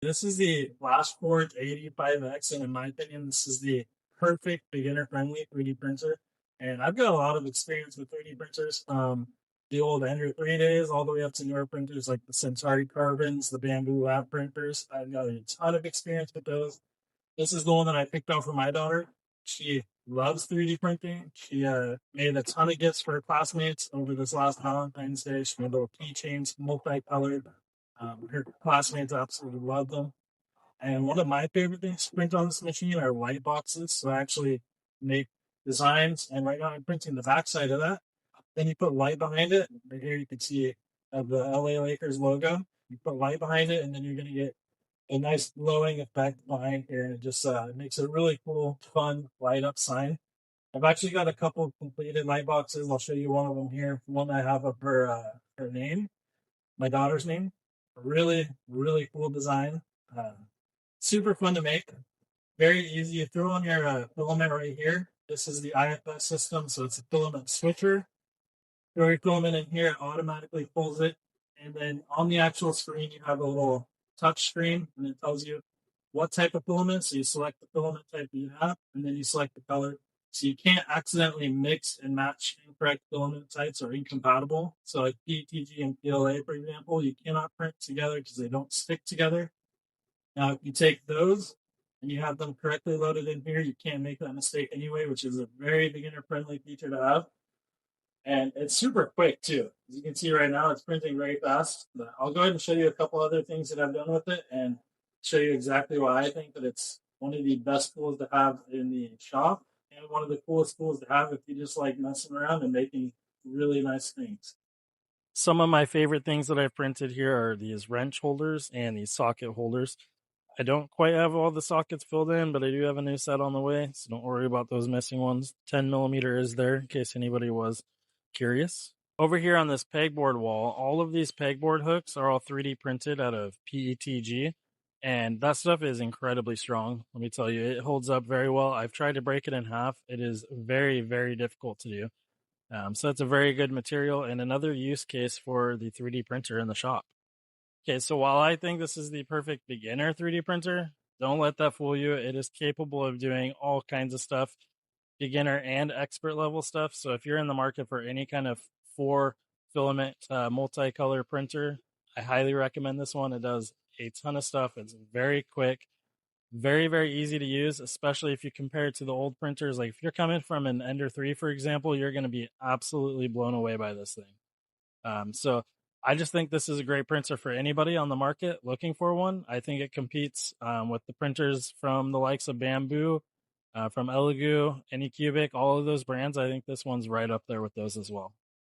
this is the FLASHFORGE AD5X, and in my opinion, this is the perfect beginner-friendly 3D printer. And I've got a lot of experience with 3D printers, the old Ender 3 days, all the way up to newer printers like the Centauri Carbons, the Bamboo Lab printers. I've got a ton of experience with those. This is the one that I picked out for my daughter. She loves 3D printing. She made a ton of gifts for her classmates over this last Valentine's Day. She made little keychains, multicolored. Her classmates absolutely love them. And one of my favorite things to print on this machine are light boxes. So I actually make designs, and right now I'm printing the backside of that. Then you put light behind it. Right here you can see the LA Lakers logo. You put light behind it, and then you're going to get a nice glowing effect behind here. And it just makes a really cool, fun light up sign. I've actually got a couple completed light boxes. I'll show you one of them here. One I have of her name, my daughter's name. Really, really cool design. Super fun to make. Very easy. You throw on your filament right here. This is the IFS system, so it's a filament switcher. Throw your filament in here, it automatically pulls it. And then on the actual screen, you have a little touch screen, and it tells you what type of filament. So you select the filament type you have, and then you select the color. So you can't accidentally mix and match incorrect filament types or incompatible. So like PETG and PLA, for example, you cannot print together because they don't stick together. Now, if you take those and you have them correctly loaded in here, you can't make that mistake anyway, which is a very beginner-friendly feature to have. And it's super quick too. As you can see right now, it's printing very fast. But I'll go ahead and show you a couple other things that I've done with it and show you exactly why I think that it's one of the best tools to have in the shop and one of the coolest tools to have if you just like messing around and making really nice things. Some of my favorite things that I've printed here are these wrench holders and these socket holders. I don't quite have all the sockets filled in, but I do have a new set on the way, so don't worry about those missing ones. 10mm is there in case anybody was curious. Over here on this pegboard wall, all of these pegboard hooks are all 3D printed out of PETG, and that stuff is incredibly strong. Let me tell you, it holds up very well. I've tried to break it in half. It is very, very difficult to do. So it's a very good material and another use case for the 3D printer in the shop. Okay, so while I think this is the perfect beginner 3D printer, don't let that fool you. It is capable of doing all kinds of stuff, beginner and expert level stuff. So if you're in the market for any kind of 4-filament multicolor printer, I highly recommend this one. It does a ton of stuff. It's very quick, very, very easy to use, especially if you compare it to the old printers. Like if you're coming from an Ender 3, for example, you're going to be absolutely blown away by this thing. So I just think this is a great printer for anybody on the market looking for one. I think it competes with the printers from the likes of Bamboo, from Elegoo, Anycubic, all of those brands. I think this one's right up there with those as well.